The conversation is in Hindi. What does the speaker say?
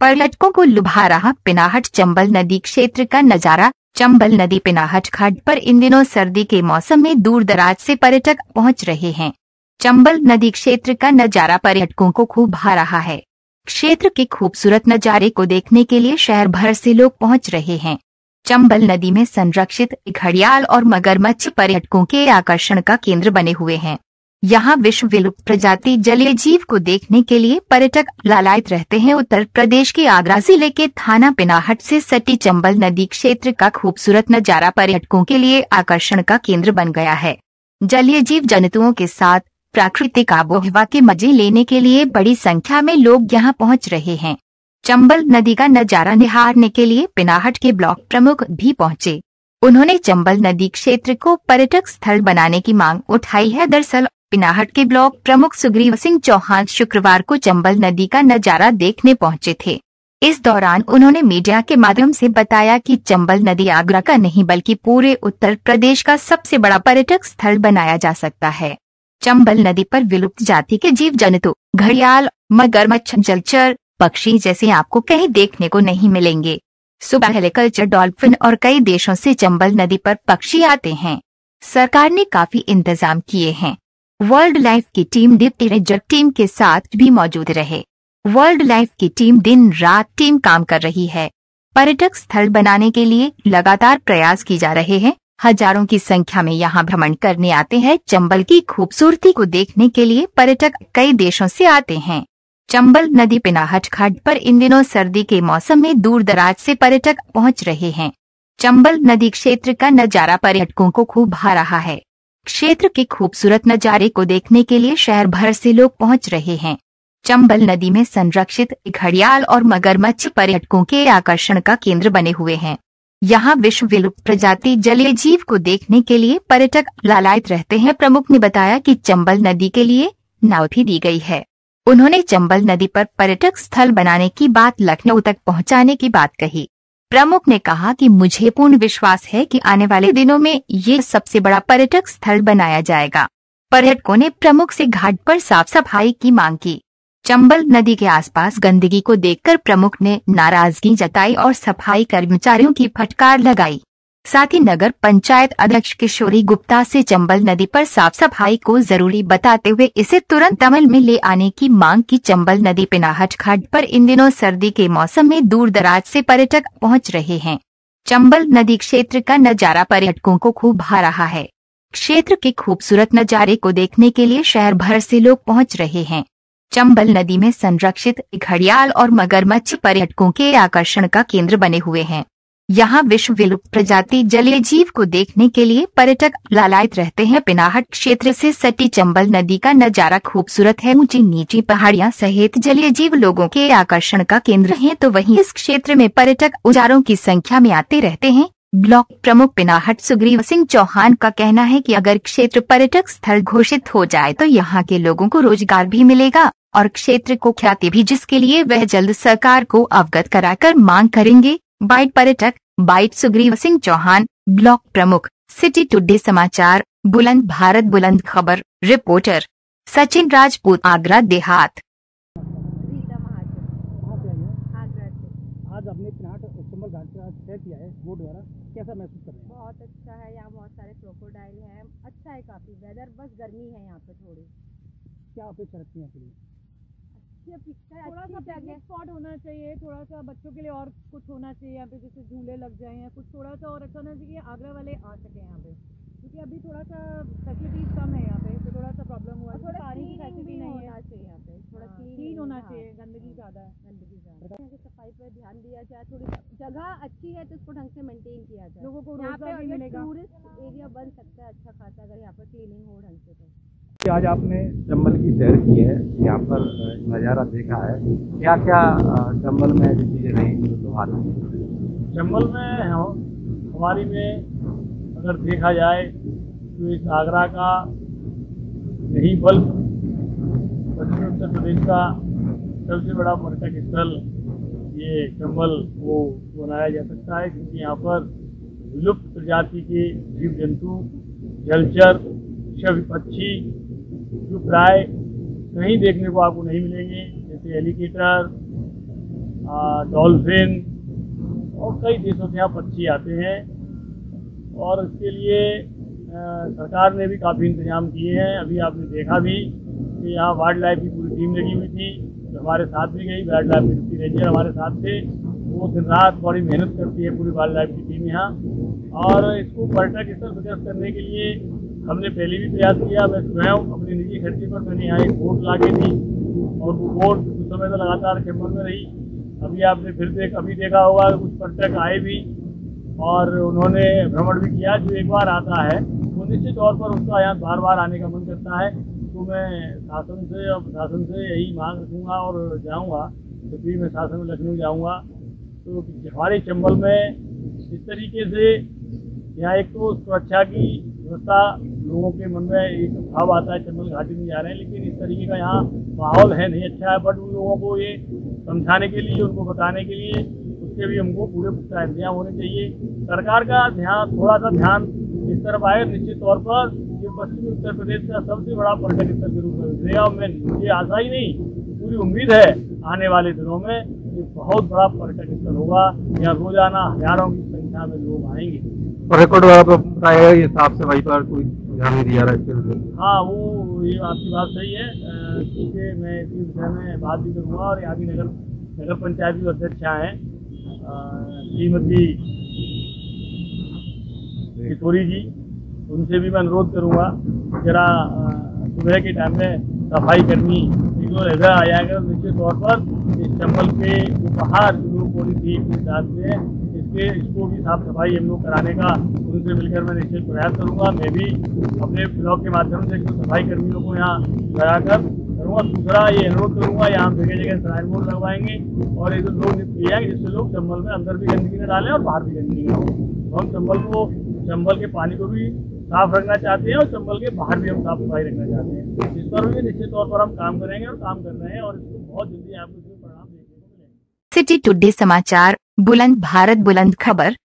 पर्यटकों को लुभा रहा पिनाहट चंबल नदी क्षेत्र का नजारा। चंबल नदी पिनाहट घाट पर इन दिनों सर्दी के मौसम में दूर दराज से पर्यटक पहुंच रहे हैं। चंबल नदी क्षेत्र का नजारा पर्यटकों को खूब भा रहा है। क्षेत्र के खूबसूरत नजारे को देखने के लिए शहर भर से लोग पहुंच रहे हैं। चंबल नदी में संरक्षित घड़ियाल और मगरमच्छ पर्यटकों के आकर्षण का केंद्र बने हुए हैं। यहाँ विश्व विलुप्त प्रजाति जलीय जीव को देखने के लिए पर्यटक लालायित रहते हैं। उत्तर प्रदेश के आगरा जिले के थाना पिनाहट से सटी चंबल नदी क्षेत्र का खूबसूरत नजारा पर्यटकों के लिए आकर्षण का केंद्र बन गया है। जलीय जीव जंतुओं के साथ प्राकृतिक आबोहवा के मजे लेने के लिए बड़ी संख्या में लोग यहाँ पहुँच रहे हैं। चंबल नदी का नजारा निहारने के लिए पिनाहट के ब्लॉक प्रमुख भी पहुंचे। उन्होंने चंबल नदी क्षेत्र को पर्यटक स्थल बनाने की मांग उठाई है। दरअसल पिनाहट के ब्लॉक प्रमुख सुग्रीव सिंह चौहान शुक्रवार को चंबल नदी का नजारा देखने पहुंचे थे। इस दौरान उन्होंने मीडिया के माध्यम से बताया कि चंबल नदी आगरा का नहीं बल्कि पूरे उत्तर प्रदेश का सबसे बड़ा पर्यटक स्थल बनाया जा सकता है। चंबल नदी पर विलुप्त जाति के जीव जंतु, घड़ियाल, मगरमच्छ, जलचर पक्षी जैसे आपको कहीं देखने को नहीं मिलेंगे। सुबह हेलीकल्चर, डॉल्फिन और कई देशों से चंबल नदी पर पक्षी आते हैं। सरकार ने काफी इंतजाम किए हैं। वर्ल्ड लाइफ की टीम डिप्टी रेंजर टीम के साथ भी मौजूद रहे। वर्ल्ड लाइफ की टीम दिन रात टीम काम कर रही है। पर्यटक स्थल बनाने के लिए लगातार प्रयास की जा रहे हैं। हजारों की संख्या में यहाँ भ्रमण करने आते हैं। चंबल की खूबसूरती को देखने के लिए पर्यटक कई देशों से आते हैं। चंबल नदी पिनाहट घाट पर इन दिनों सर्दी के मौसम में दूर दराज से पर्यटक पहुंच रहे हैं। चंबल नदी क्षेत्र का नजारा पर्यटकों को खूब भा रहा है। क्षेत्र के खूबसूरत नजारे को देखने के लिए शहर भर से लोग पहुंच रहे हैं। चंबल नदी में संरक्षित घड़ियाल और मगरमच्छ पर्यटकों के आकर्षण का केंद्र बने हुए हैं। यहाँ विश्व विलुप्त प्रजाति जलीय जीव को देखने के लिए पर्यटक लालायित रहते हैं। प्रमुख ने बताया कि चंबल नदी के लिए नाव भी दी गई है। उन्होंने चंबल नदी पर पर्यटक स्थल बनाने की बात लखनऊ तक पहुंचाने की बात कही। प्रमुख ने कहा कि मुझे पूर्ण विश्वास है कि आने वाले दिनों में ये सबसे बड़ा पर्यटक स्थल बनाया जाएगा। पर्यटकों ने प्रमुख से घाट पर साफ सफाई की मांग की। चंबल नदी के आसपास गंदगी को देखकर प्रमुख ने नाराजगी जताई और सफाई कर्मचारियों की फटकार लगाई। साथ ही नगर पंचायत अध्यक्ष किशोरी गुप्ता से चंबल नदी पर साफ सफाई को जरूरी बताते हुए इसे तुरंत अमल में ले आने की मांग की। चंबल नदी पिनाहट घाट पर इन दिनों सर्दी के मौसम में दूर दराज से पर्यटक पहुंच रहे हैं। चंबल नदी क्षेत्र का नजारा पर्यटकों को खूब भा रहा है। क्षेत्र के खूबसूरत नजारे को देखने के लिए शहर भर से लोग पहुंच रहे हैं। चंबल नदी में संरक्षित घड़ियाल और मगरमच्छ पर्यटकों के आकर्षण का केंद्र बने हुए हैं। यहाँ विश्व विलुप्त प्रजाति जलीय जीव को देखने के लिए पर्यटक लालायित रहते हैं। पिनाहट क्षेत्र से सटी चंबल नदी का नजारा खूबसूरत है। ऊंची नीची पहाड़ियां सहित जलीय जीव लोगों के आकर्षण का केंद्र हैं, तो वहीं इस क्षेत्र में पर्यटक हजारों की संख्या में आते रहते हैं। ब्लॉक प्रमुख पिनाहट सुग्रीव सिंह चौहान का कहना है कि अगर क्षेत्र पर्यटक स्थल घोषित हो जाए तो यहाँ के लोगों को रोजगार भी मिलेगा और क्षेत्र को ख्याति भी, जिसके लिए वह जल्द सरकार को अवगत कराकर मांग करेंगे। बाइट पर्यटक बाइट सुग्रीव सिंह चौहान, ब्लॉक प्रमुख, सिटी टुडे समाचार, बुलंद भारत बुलंद खबर, रिपोर्टर सचिन राजपूत, आगरा देहात। आज आपने पिनाहट चंबल घाट से तय किया है बोट द्वारा, कैसा महसूस कर रहे हैं? बहुत अच्छा है। यहाँ बहुत सारे क्रोकोडाइल हैं। अच्छा है काफी वेदर, बस गर्मी है यहाँ पे थोड़ी। क्या अपेक्षा रखती हैं आपके लिए? थोड़ा सा पिकनिक स्पॉट होना चाहिए, थोड़ा सा बच्चों के लिए और कुछ होना चाहिए यहाँ पे, जैसे झूले लग जाए या कुछ थोड़ा सा और अच्छा होना चाहिए। आगरा वाले आ सके यहाँ पे, क्योंकि अभी थोड़ा सा फैसिलिटीज कम है यहाँ पे, तो थोड़ा सा प्रॉब्लम हुआ है। पानी की फैसिलिटी नहीं है चाहिए यहाँ पे, थोड़ा क्लीन होना चाहिए। गंदगी ज़्यादा है, गंदगी ज़्यादा है। सफाई पर ध्यान दिया जाए, थोड़ी जगह अच्छी है तो उसको ढंग से मेंटेन किया जाए। लोगों को रोजगार भी मिलेगा। टूरिस्ट एरिया बन सकता है अच्छा खासा अगर यहाँ पर क्लीनिंग हो ढंग से। तो आज आपने चंबल की सैर की है, यहाँ पर नज़ारा देखा है, क्या क्या चंबल में ऐसी चीज़ें नहीं चंबल में हमारी में अगर देखा जाए तो इस आगरा का नहीं बल्कि पश्चिमी उत्तर प्रदेश का सबसे बड़ा पर्यटक स्थल ये चंबल को बनाया जा सकता है, क्योंकि यहाँ पर विलुप्त प्रजाति के जीव जंतु, जलचर, सभी पक्षी जो प्राय कहीं देखने को आपको नहीं मिलेंगे, जैसे एलिगेटर, डॉल्फिन और कई देशों से यहाँ पक्षी आते हैं। और इसके लिए सरकार ने भी काफ़ी इंतजाम किए हैं। अभी आपने देखा भी कि यहाँ वाइल्ड लाइफ की पूरी टीम लगी हुई थी, जो हमारे साथ भी गई। वाइल्ड लाइफ की डिप्टी रेंजर हमारे साथ थे, वो दिन रात बड़ी मेहनत करती है पूरी वाइल्ड लाइफ की टीम यहाँ। और इसको पर्यटक स्थल विकसित करने के लिए हमने पहले भी प्रयास किया। मैं स्वयं अपने निजी खर्चे पर मैंने यहाँ एक बोट ला के दी और वो बोट कुछ समय तक लगातार चंबल में रही। अभी आपने अभी देखा होगा कुछ पर्यटक आए भी और उन्होंने भ्रमण भी किया। जो एक बार आता है वो निश्चित तौर पर उसका यहाँ बार बार आने का मन करता है। तो मैं शासन से और प्रशासन से यही मांग रखूँगा और जाऊँगा, तो फिर मैं शासन में लखनऊ जाऊँगा। तो हमारे चंबल में इस तरीके से यहाँ एक तो सुरक्षा की व्यवस्था, लोगों के मन में एक भाव आता है चंबल घाटी में जा रहे हैं, लेकिन इस तरीके का यहाँ माहौल है नहीं अच्छा है। बट उन लोगों को ये समझाने के लिए, उनको बताने के लिए उसके भी हमको पूरे पुख्ता इंतजाम होने चाहिए। सरकार का ध्यान, थोड़ा सा ध्यान इस तरफ आए, निश्चित तौर पर ये पश्चिमी उत्तर प्रदेश का सबसे बड़ा पर्यटक स्थल के रूप में उभरेगा। मुझे आशा ही नहीं, पूरी उम्मीद है आने वाले दिनों में ये बहुत बड़ा पर्यटक स्थल होगा। यहाँ रोजाना हजारों की संख्या में लोग आएंगे। और रिकॉर्ड वगैरह पर बताया ये साफ सफाई पर कोई ध्यान नहीं दिया रहा है। हाँ, वो ये आपकी बात सही है, क्योंकि मैं इसी विषय में बात भी करूँगा। और यहाँ की नगर पंचायत की अध्यक्षा हैं श्रीमती किशोरी जी, उनसे भी मैं अनुरोध करूँगा जरा सुबह के टाइम में सफाई कर्मी एक दो ऐसा आ जाएगा। निश्चित तौर पर इस चंबल के उपहार जो पॉलीथीन के साथ में इसको भी साफ सफाई हम लोग कराने का उनसे मिलकर मैं निश्चित प्रयास करूँगा। मैं भी अपने ब्लॉक के माध्यम से कुछ सफाई कर्मियों को यहाँ लगाकर करूँगा। दूसरा ये अनुरोध करूँगा, यहाँ जगह जगह श्राइन बोर्ड लगवाएंगे और एक लोग किए जाएंगे जिससे लोग चंबल में अंदर भी गंदगी न डालें और बाहर भी गंदगी न हो। तो हम चंबल के पानी को भी साफ रखना चाहते हैं और चंबल के बाहर भी हम साफ सफाई रखना चाहते हैं। इस पर भी निश्चित तौर पर हम काम करेंगे और काम कर रहे हैं और इसको बहुत जल्दी आपको इसके परिणाम देखने को मिलेंगे। सिटी टुडे समाचार, बुलंद भारत बुलंद खबर।